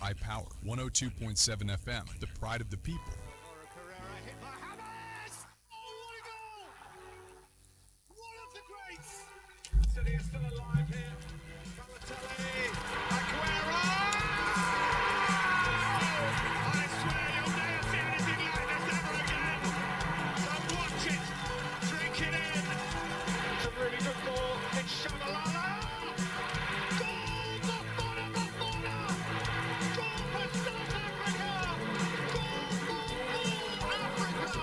High Power 102.7 FM, the pride of the people. City is still alive here. Balotelli, Aguero! I swear you'll never see anything like this ever again. So watch it, drink it in. It's a really good ball. It's Shabalala. Goal! Bafana! Goal for South Africa! Goal! Africa!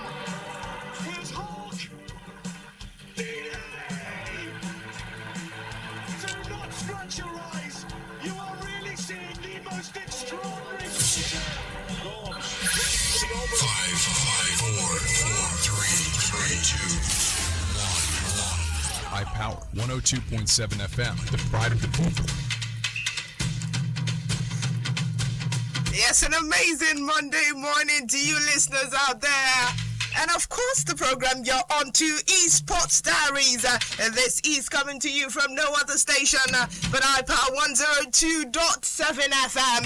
Here's Hawk. Do not scratch your eyes. You are really seeing the most extraordinary picture. 5, 4, 3, 2, 1. High Power 102.7 FM, the pride of the people. Yes, an amazing Monday morning to you listeners out there. And of course, the program you're on to Esports Diaries. This is coming to you from no other station but iPower 102.7 FM.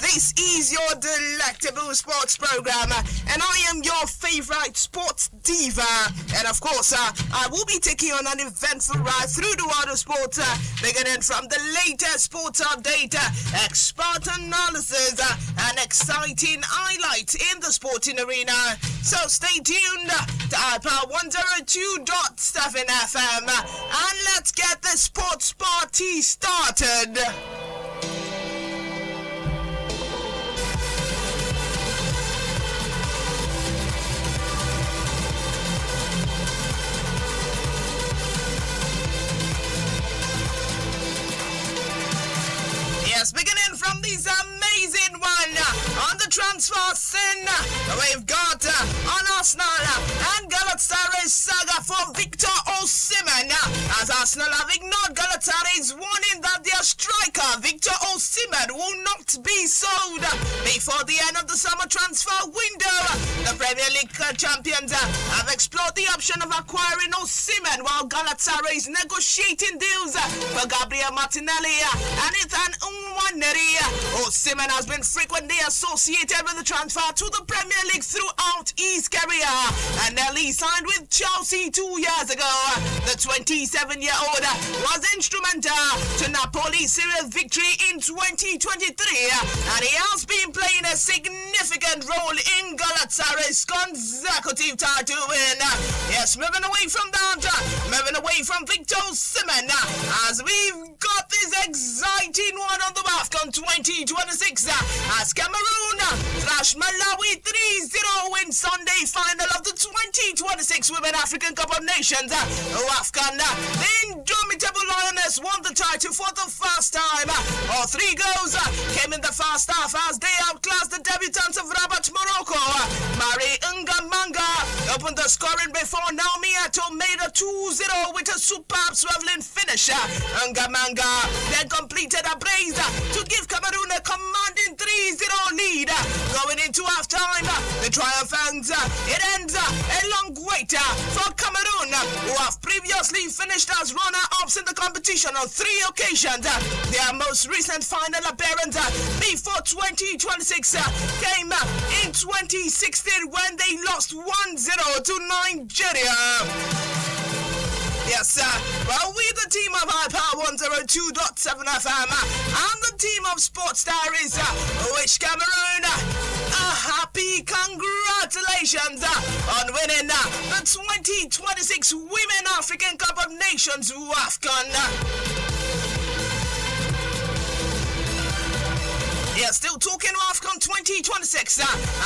This is your delectable sports program. And I am your favorite sports diva. And of course, I will be taking on an eventful ride through the world of sports, beginning from the latest sports update, expert analysis, and exciting highlights in the sporting arena. So stay tuned to iPower 102.7 FM and let's get the sports party started. Yes, beginning from this amazing one on the transfer scene, we've got on Arsenal and Galatasaray saga for Victor Osimhen, as Arsenal have ignored Galatasaray's warning that their striker Victor Osimhen will not be sold before the end of the summer transfer window. The Premier League champions have explored the option of acquiring Osimhen while Galatasaray is negotiating deals for Gabriel Martinelli and Ethan Nwaneri. Osimhen has been frequently associated with the transfer to the Premier League throughout his career and nearly signed with Chelsea 2 years ago. The 27-year-old was instrumental to Napoli's serious victory in 2023 and he has been playing a significant role in Galatasaray's consecutive title win. Yes, moving away from that, moving away from Victor Osimhen, as we've got this exciting one on the AFCON 2026 as Cameroon thrashed Malawi 3-0 in Sunday final of the 2026 Women African Cup of Nations. AFCON, the indomitable Lioness won the title for the first time. All 3 goals came in the first half as they outclassed the debutants of Rabat, Morocco. Mari Ngamanga opened the scoring before Naomi Eto'o made a 2-0 with a superb swiveling finish. Ngamanga then completed a brace to give Cameroon a commanding 3-0 lead. Going into half-time, the triumphants, it ends a long wait for Cameroon, who have previously finished as runner-ups in the competition on 3 occasions. Their most recent final appearance before 2026 came in 2016 when they lost 1-0 to Nigeria. Yes, well, we the team of iPower 102.7 FM and the team of Sports Diaries wish Cameroon a happy congratulations on winning the 2026 Women African Cup of Nations AFCON. Yeah, still talking AFCON 2026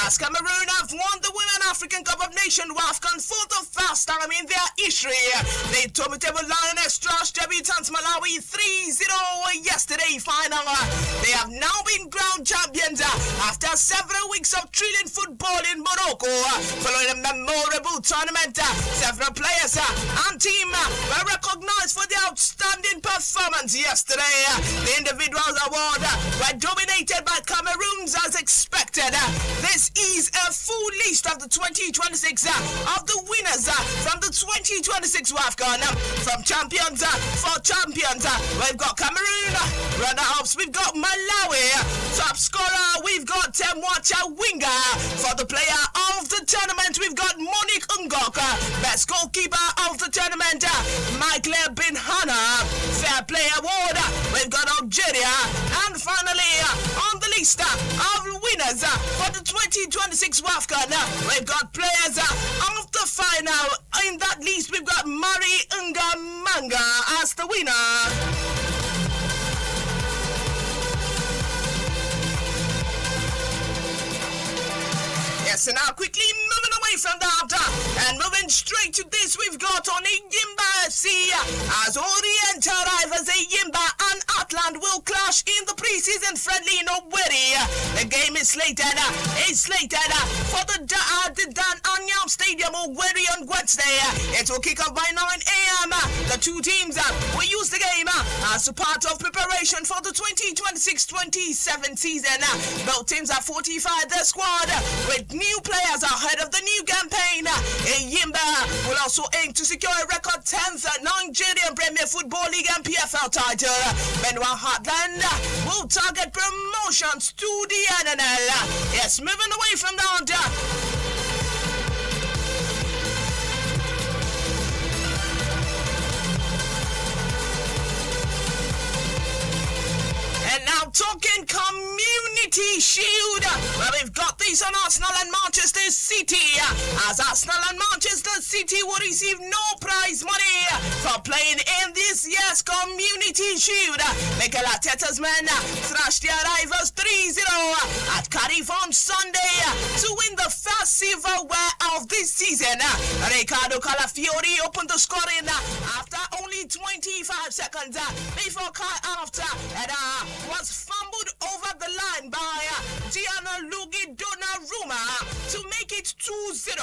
as Cameroon have won the Women African Cup of Nations AFCON for the last time in their history. The Indomitable Lioness trashed debutants Malawi 3-0 yesterday final. They have now been crowned champions after several weeks of thrilling football in Morocco. Following a memorable tournament, several players and team were recognized for their outstanding performance yesterday. The individuals award were dominated by Cameroons as expected. This is a full list of the 2026 of the winners from the 2026 WAFCON. From champions for champions, we've got Cameroon. Runner-ups, we've got Malawi. Top scorer, we've got Temwacha Winga. For the player of the tournament, we've got Monique Ngok. Best goalkeeper of the tournament, Michael Bin Hana. Fair play award, we've got Algeria. And finally, on the list of winners for the 2026 WAFCON, we've got players of the final. In that list, we've got Mari Ngamanga as the winner. Yes, and now quickly moving away from that and moving straight to this, we've got on Yimba FC as Oriental rivals Yimba and Atlant will clash in the preseason friendly in Owerri. The game is slated for the Dan Anyam Stadium Owerri on Wednesday. It will kick off by 9 a.m. The two teams will use the game as a part of preparation for the 2026-27 season. Both teams have fortified their squad with new players ahead of the new campaign. Yimba will also aim to secure a record 10th Nigerian Premier Football League and PFL title. Benwa Heartland will target promotions to the NNL. Yes, moving away from that. And now talking Community Shield, where we've got these on Arsenal and Manchester City. As Arsenal and Manchester City will receive no prize money for playing in this year's Community Shield. Mikel Arteta's men thrashed their rivals 3-0 at Cardiff on Sunday to win the first silverware of this season. Riccardo Calafiori opened the scoring after only 25 seconds before Kai after was fumbled over the line by Gianluigi Donnarumma to make it 2-0.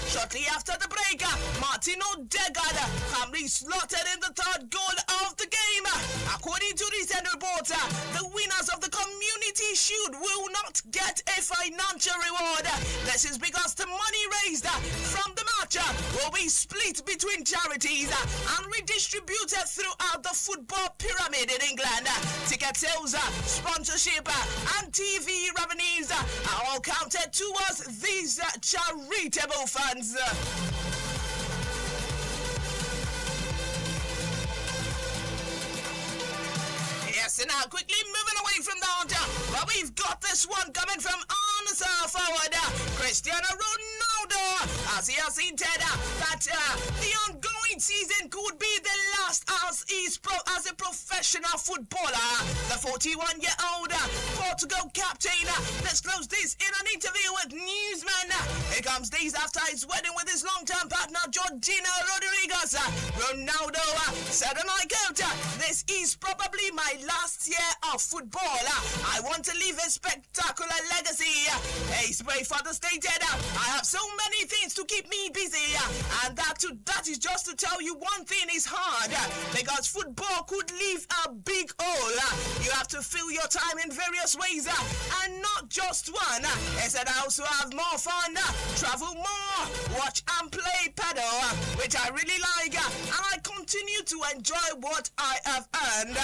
Shortly after the break, Martin Odegaard calmly slotted in the third goal of the game. According to recent reports, the winners of the Community Shield will not get a financial reward. This is because the money raised from the match will be split between charities and redistributed throughout the football pyramid in England. Ticket sales, sponsorship, and TV revenues are all counted towards these charitable funds. Yes, and now quickly moving away from that, well, we've got this one coming from answer forward Cristiano Ronaldo, as he has hinted that the ongoing season could be the last as a professional footballer. The 41-year-old Portugal captain disclosed this in an interview with newsmen. It comes days after his wedding with his long-term partner Georgina Rodriguez. Ronaldo said, and I quote, "This is probably my last year of football. I want to leave a spectacular legacy." His father stated, "I have so many things to keep me busy, and that is just to tell you one thing is hard, because football could leave a big hole. You have to fill your time in various ways, and not just one." He said, "I also have more fun, travel more, watch and play pedal, which I really like, and I continue to enjoy what I have earned."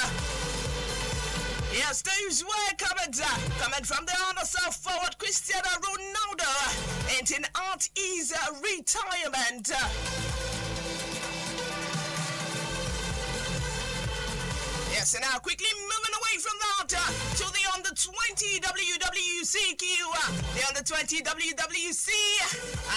Yes, those were comments coming from the underside forward Cristiano Ronaldo hinting at his retirement. Yes, and now quickly moving away from that to the Under-20 WWCQ. The Under-20 WWC,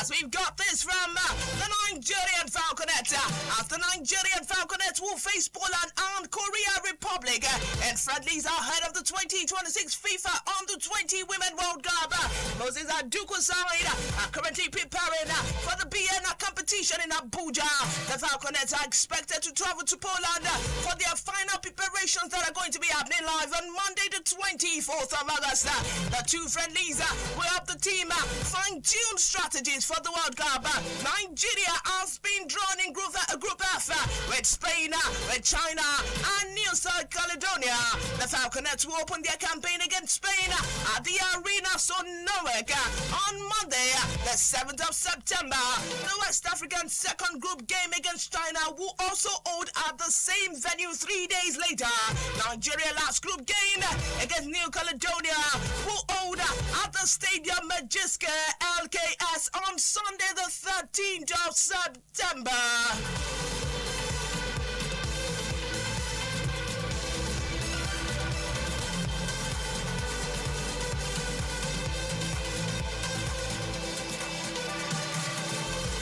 as we've got this from the Nigerian Falconets. As the Nigerian Falconets will face Poland and Korea Republic in friendlies ahead of the 2026 FIFA Under-20 Women World Cup. Moses Aduku side are currently preparing for the BN competition in Abuja. The Falconets are expected to travel to Poland for their final preparations that are going to be happening live on Monday the 24th of August. The two friendlies will help the team fine-tune strategies for the World Cup. Nigeria has been drawn in Group F with Spain, with China and New South Caledonia. The Falconets will open their campaign against Spain at the Arena Sonowek on Monday, the 7th of September. The West African second group game against China will also hold at the same venue 3 days later. Nigeria last group game against New Caledonia will hold at the Stadium Majiske LKS on Sunday the 13th of September.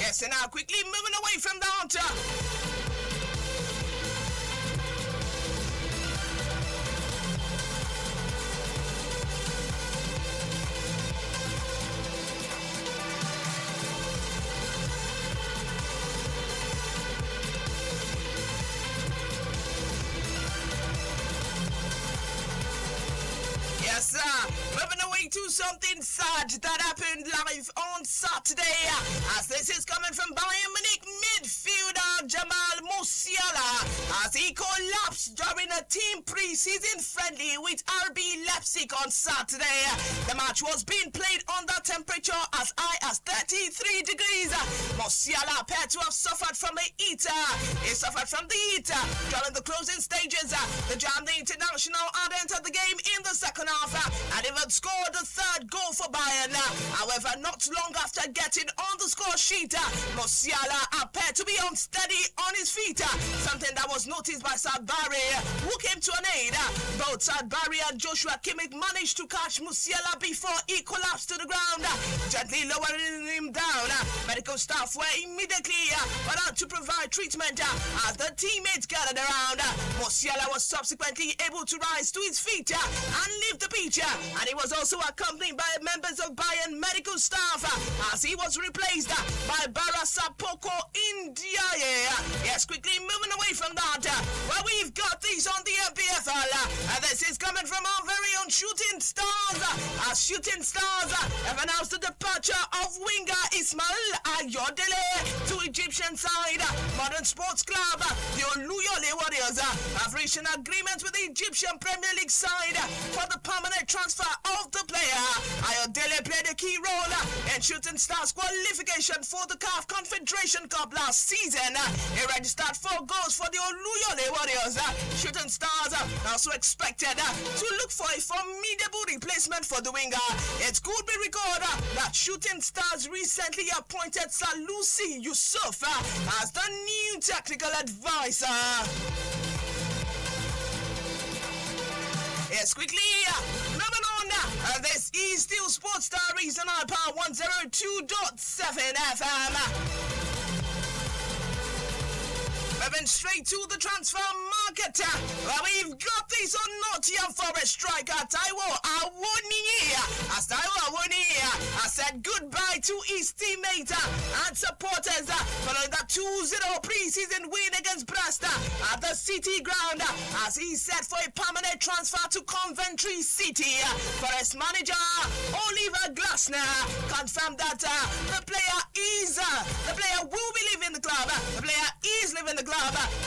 Yes, and now quickly moving away from the hunter. Yes, moving away to something sad that happened live on Saturday. As this is coming from Bayern Munich midfielder Jamal Musiala as he collapsed during a team pre-season friendly with RB Leipzig on Saturday. The match was being played under temperature as high as 33 degrees. Musiala appeared to have suffered from a heat. He suffered from the heat during the closing stages. The German international had entered the game in the second half and even scored the third goal for Bayern. However, not long after getting on the score sheet, Musiala appeared to be unsteady on his feet, something that was noticed by Saad Barry, who came to an aid. Both Saad Barry and Joshua Kimmich managed to catch Musiala before he collapsed to the ground, gently lowering him down. Medical staff were immediately ordered to provide treatment as the teammates gathered around. Musiala was subsequently able to rise to his feet and leave the pitch, and he was also accompanied by members of Bayern medical staff as he was replaced by Barasapoko Indiaye. Yes, quickly moving away from that, well, we've got these on the MPFL, and this is coming from our very own Shooting Stars. As Shooting Stars have announced the departure of winger Ismail Ayodele to Egyptian side Modern Sports Club. The Oluyole Warriors have reached an agreement with the Egyptian Premier League side for the permanent transfer of the player. Ayodele played a key role in Shooting Stars qualification for the CAF Confederation Cup last season. He registered 4 goals for the Oluyole Warriors. Shooting Stars also expected to look for a formidable replacement for the winger. It could be recorded that Shooting Stars recently appointed Salusi Yusuf as the new technical advisor. Yes, quickly, moving on. This is still Sports Diaries on iPower 102.7 FM. Moving straight to the transfer market, where we've got this on Nottingham Forest striker Taiwo Awoniyi. As Taiwo Awoniyi has said goodbye to his teammate and supporters following that 2-0 pre-season win against Brest at the City ground, as he set for a permanent transfer to Coventry City. Forest manager Oliver Glasner confirmed that the player will be leaving the club. The player is leaving the club.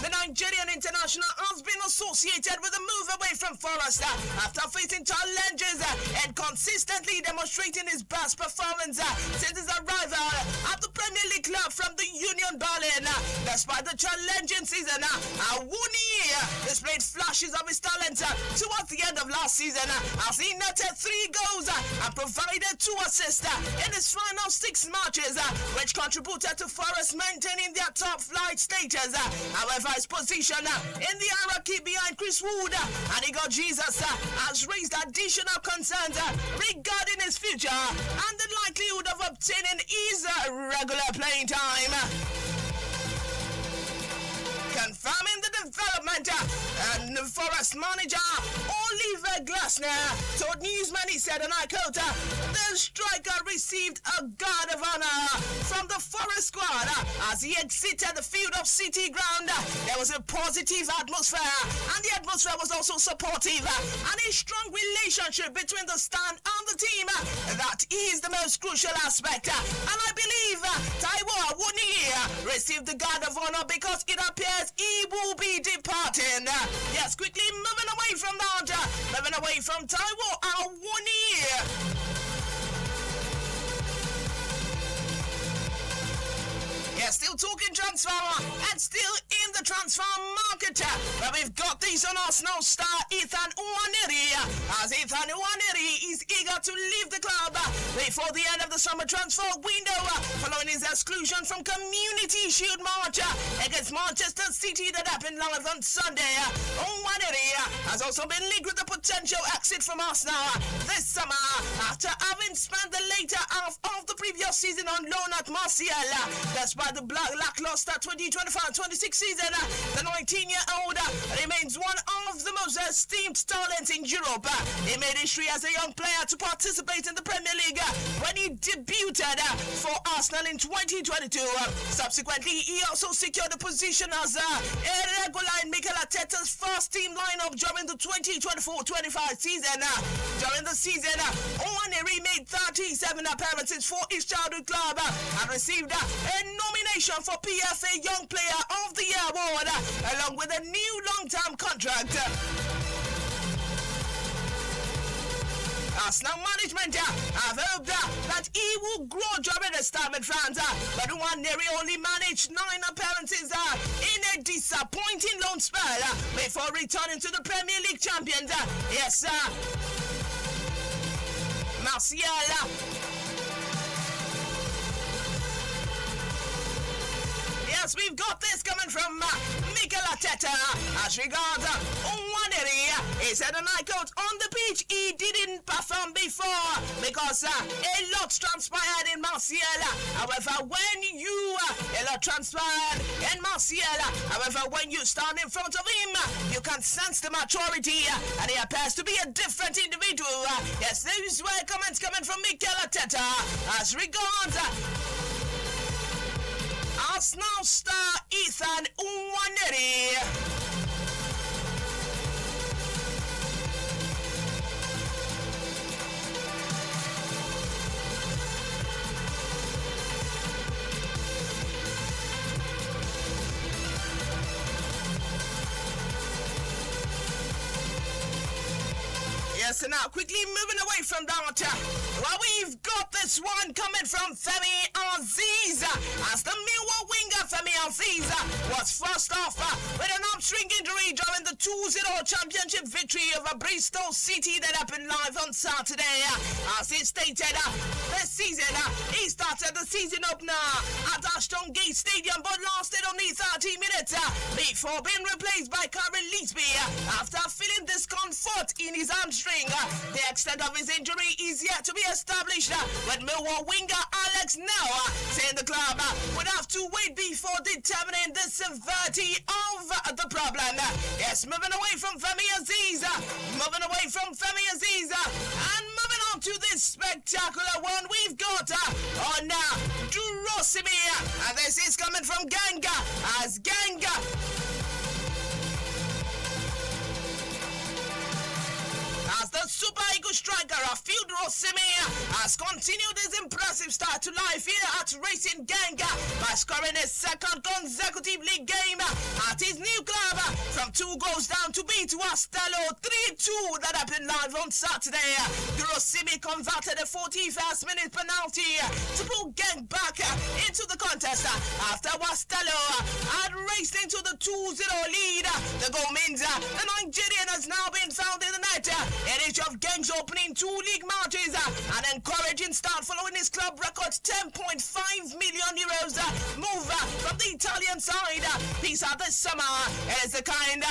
The Nigerian international has been associated with a move away from Forest after facing challenges and consistently demonstrating his best performance since his arrival at the Premier League club from the Union Berlin. Despite the challenging season, Awoniyi displayed flashes of his talent towards the end of last season as he netted 3 goals and provided 2 assists in his final 6 matches, which contributed to Forest maintaining their top flight status. However, his position in the hierarchy behind Chris Wood and Igor Jesus has raised additional concerns regarding his future and the likelihood of obtaining his regular playing time. Confirming the development, and Forest manager Oliver Glasner told Newsman, he said, and I quote, the striker received a guard of honor from the Forest squad as he exited the field of City Ground. There was a positive atmosphere, and the atmosphere was also supportive, and a strong relationship between the stand and the team. That is the most crucial aspect, and I believe Taiwo Awoniyi received the guard of honor because it appears he will be departing. Yes, quickly moving away from that, moving away from Taiwo Awoniyi. Yeah, still talking transfer and still in the transfer market. But we've got this on Arsenal star Ethan Nwaneri, as Ethan Nwaneri is eager to leave the club before the end of the summer transfer window following his exclusion from Community Shield match against Manchester City that happened live on Sunday. Nwaneri has also been linked with a potential exit from Arsenal this summer after having spent the later half of the previous season on loan at Marseille. Despite the lackluster 2025-26 season, the 19-year-old remains one of the most esteemed talents in Europe. He made history as a young player to participate in the Premier League when he debuted for Arsenal in 2022. Subsequently, he also secured a position as a regular in Mikel Arteta's first team lineup during the 2024-25 season. During the season, Nwaneri made 37 appearances for his childhood club and received a nomination for PFA Young Player of the Year award, along with a new long-term contract. Arsenal management have hoped that he will grow during his time in France, but Nwaneri only managed 9 appearances in a disappointing loan spell before returning to the Premier League champions. Yes, Martial. Yes, we've got this coming from Mikel Arteta as regards Nwaneri. He said, and I quote, on the pitch he didn't perform before because a lot transpired in Marseille. However, a lot transpired in Marseille. However, when you stand in front of him, you can sense the maturity and he appears to be a different individual. Yes, these were comments coming from Mikel Arteta as regards Arsenal star Ethan Nwaneri. Yes, and now quickly moving away from that, well, we've got this one coming from Femi Aziz, as the Millwall winger Femi Aziz was first off with an hamstring injury during the 2-0 championship victory over Bristol City that happened live on Saturday. As he stated, this season he started the season opener at Ashton Gate Stadium but lasted only 30 minutes before being replaced by Karen Leesby after feeling discomfort in his hamstring. The extent of his injury is yet to be established, with Millwall winger Alex Noah saying the club would have to wait before determining the severity of the problem. Yes, moving away from Femi Aziz, and moving on to this spectacular one we've got on Durosimi, and this is coming from Ganga, as the Super Eagles striker Field Rosimi has continued his impressive start to life here at Racing Ganga by scoring his second consecutive league game at his new club from 2 goals down to beat Wastello 3-2 that happened live on Saturday. Rosimi converted a 41st minute penalty to pull Gang back into the contest after Wastello had raced into the 2-0 lead. The goal means the Nigerian has now been found in the net in each of Gang's opening 2 league matches. An encouraging start following his club record 10.5 million euros move from the Italian side. These are this summer. It is the kind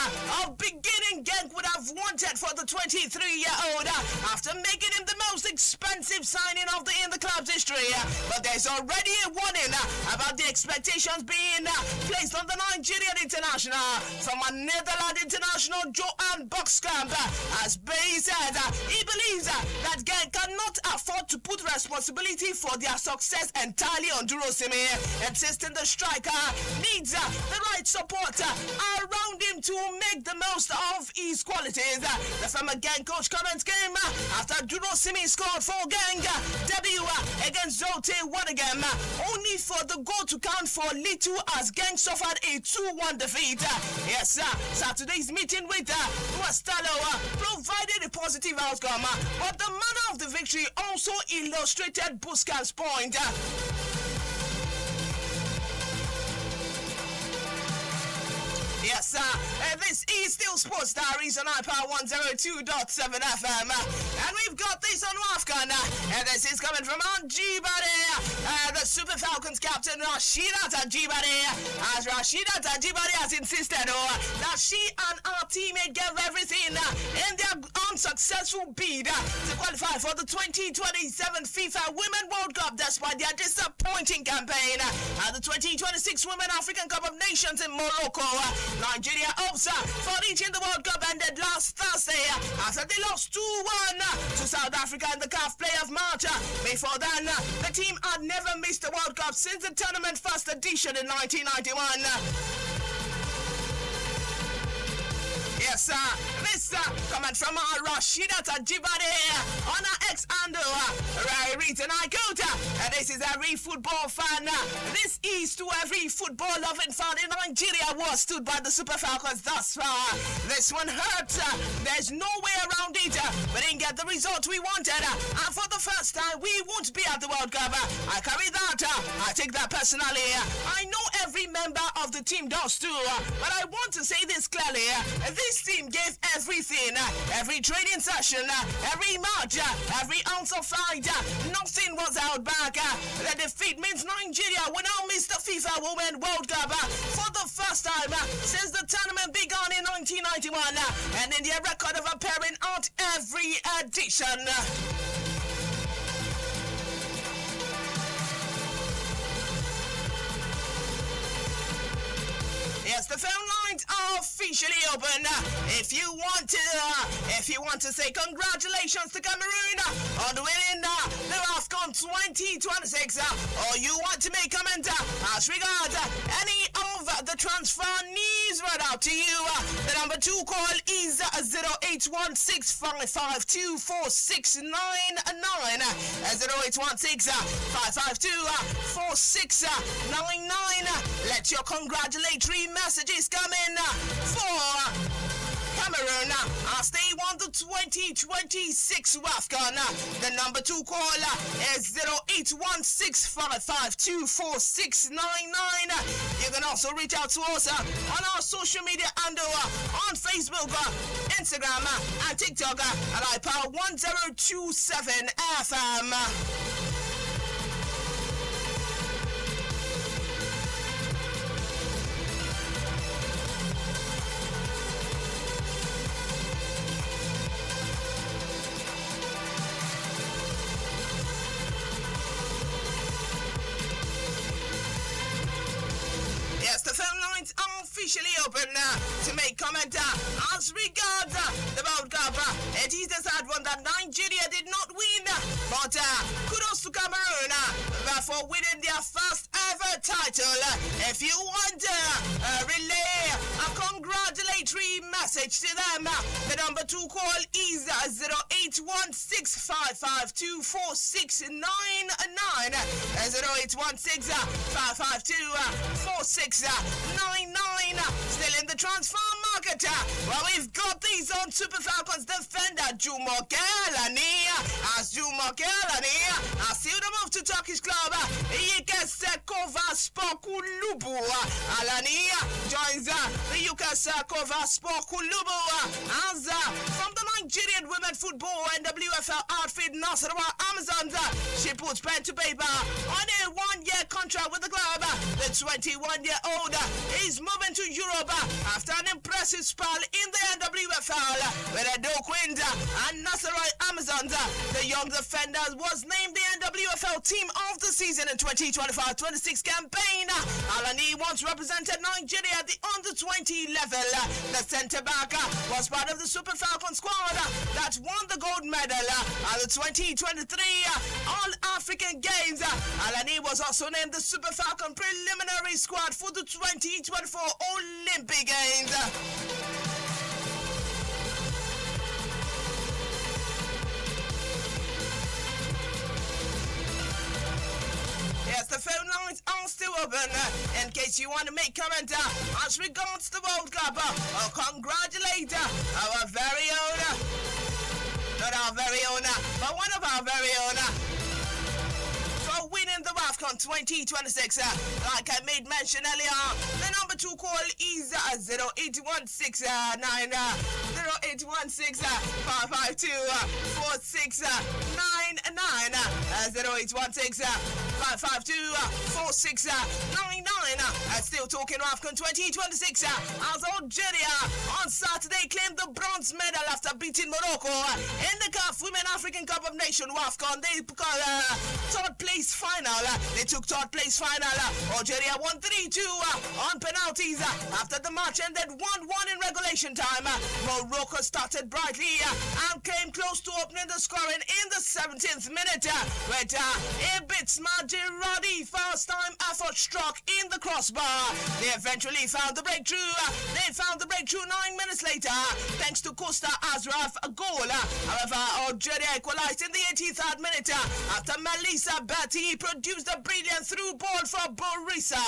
of beginning Genk would have wanted for the 23-year-old after making him the most expensive signing in the club's history. But there's already a warning about the expectations being placed on the Nigerian international from a Netherlands international Johan Boxkamp, as Bay said he believes that Genk cannot afford to put responsibility for their success entirely on Durosimi, insisting the striker needs the right support around him to make the most of his qualities. The former Genk coach comments came after Durosimi scored for Genk debut against Zote Waregem, only for the goal to count for little as Genk suffered a 2-1 defeat. Yes, Saturday's meeting with Westalo provided a positive outcome, but the manner of the victory also illustrated Busquets' point. Yes, this is still Sports Diaries on iPower 102.7 FM. And we've got this on Wafkan. And this is coming from Ajibade, the Super Falcons captain Rashidat Ajibade. As Rashidat Ajibade has insisted that she and our teammate gave everything in their unsuccessful bid to qualify for the 2027 FIFA Women World Cup despite their disappointing campaign at the 2026 Women African Cup of Nations in Morocco. Nigeria hopes for reaching the World Cup ended last Thursday after they lost 2-1 to South Africa in the CAF Player of March. Before then, the team had never missed a World Cup since the tournament first edition in 1991. Yes, this comment from Rashidat Ajibade on our ex-handle, Ray reads, and I quote, this is every football fan. This is to every football-loving fan in Nigeria who has stood by the Super Falcons thus far. This one hurts. There's no way around it. We didn't get the result we wanted. And for the first time, we won't be at the World Cup. I carry that. I take that personally. I know every member of the team does too. But I want to say this clearly. This team gave everything, every training session, every match, every ounce of fight. Nothing was held back. The defeat means Nigeria will now miss the FIFA Women World Cup for the first time since the tournament began in 1991, and in their record of appearing at every edition. Yes, the phone lines are officially open. If you want to say congratulations to Cameroon on winning the AFCON 2026, or you want to make comment as regards any of the transfer news right out to you, the number to call is 0816552469 0816552469. Let your congratulatory messages come in for Cameroon as they won the 2026 WAFCON. The number to call is 0816552469. You can also reach out to us on our social media handle on Facebook, Instagram, and TikTok at iPower 1027 FM. The phone lines are officially open to make comment as regards the World Cup. It is the sad one that Nigeria did not win, but kudos to Cameroon for winning their first ever title. If you want to relay a congratulatory message to them, the number to call is 0816552469 0816552469. Still in the transfer market. Well, we've got these on Super Falcons defender Jumoke Elani. As Jumoke Elani has sealed a move to Turkish club Yikesekova Spokulubu. Alani joins the Yikesekova Spokulubu as from the Nigerian women football and WFL outfit Nasarawa Amazons. She puts pen to paper on a 1-year contract with the club. The The 21-year-old is moving to Europe after an impressive spell in the NWFL with Adekoya and Nasseroy Amazons. The young defender was named the NWFL Team of the Season in 2025-26 campaign. Alani once represented Nigeria at the under-20 level. The centre-back was part of the Super Falcon squad that won the gold medal at the 2023 All-African Games. Alani was also named the Super Falcon preliminary squad for the 2024 Olympic Games. Yes, the phone lines are still open in case you want to make comment as regards the World Cup or congratulate our very own, not our very own, but one of our very own, for winning the AFCON 2026. Like I made mention earlier, the number to call is 0816 552 4699 0816 552 4699. Still talking AFCON 2026 as Algeria on Saturday claimed the bronze medal after beating Morocco in the CAF Women African Cup of Nations AFCON. They third place final. They took third place final. Algeria won 3-2 on penalties after the match ended 1-1 in regulation time. Morocco started brightly and came close to opening the scoring in the 17th minute with Ibits Majiradi first time effort struck in the crossbar. They eventually found the breakthrough. 9 minutes later thanks to Costa Azraf a goal. However, Algeria equalized in the 83rd minute after Melissa Betty produced a brilliant through ball for Borisa,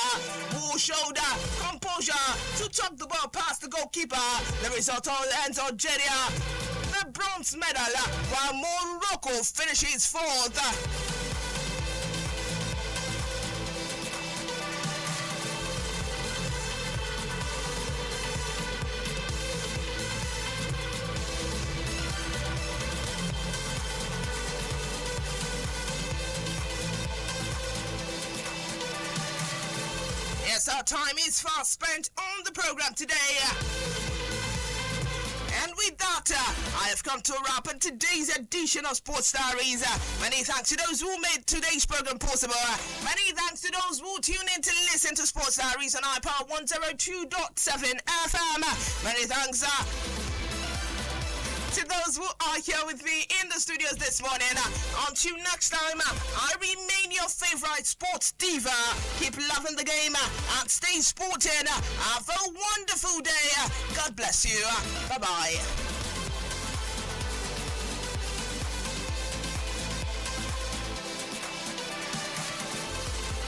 who showed composure to tuck the ball past the goalkeeper. The result ends Algeria the bronze medal, while Morocco finishes fourth. Yes, our time is fast spent on the program today. And with that, I have come to a wrap on today's edition of Sports Diaries. Many thanks to those who made today's program possible. Many thanks to those who tune in to listen to Sports Diaries on iPower 102.7 FM. Many thanks to those who are here with me in the studios this morning. Until next time, I remain your favorite sports diva. Keep loving the game and stay sporting. Have a wonderful day. God bless you. Bye-bye.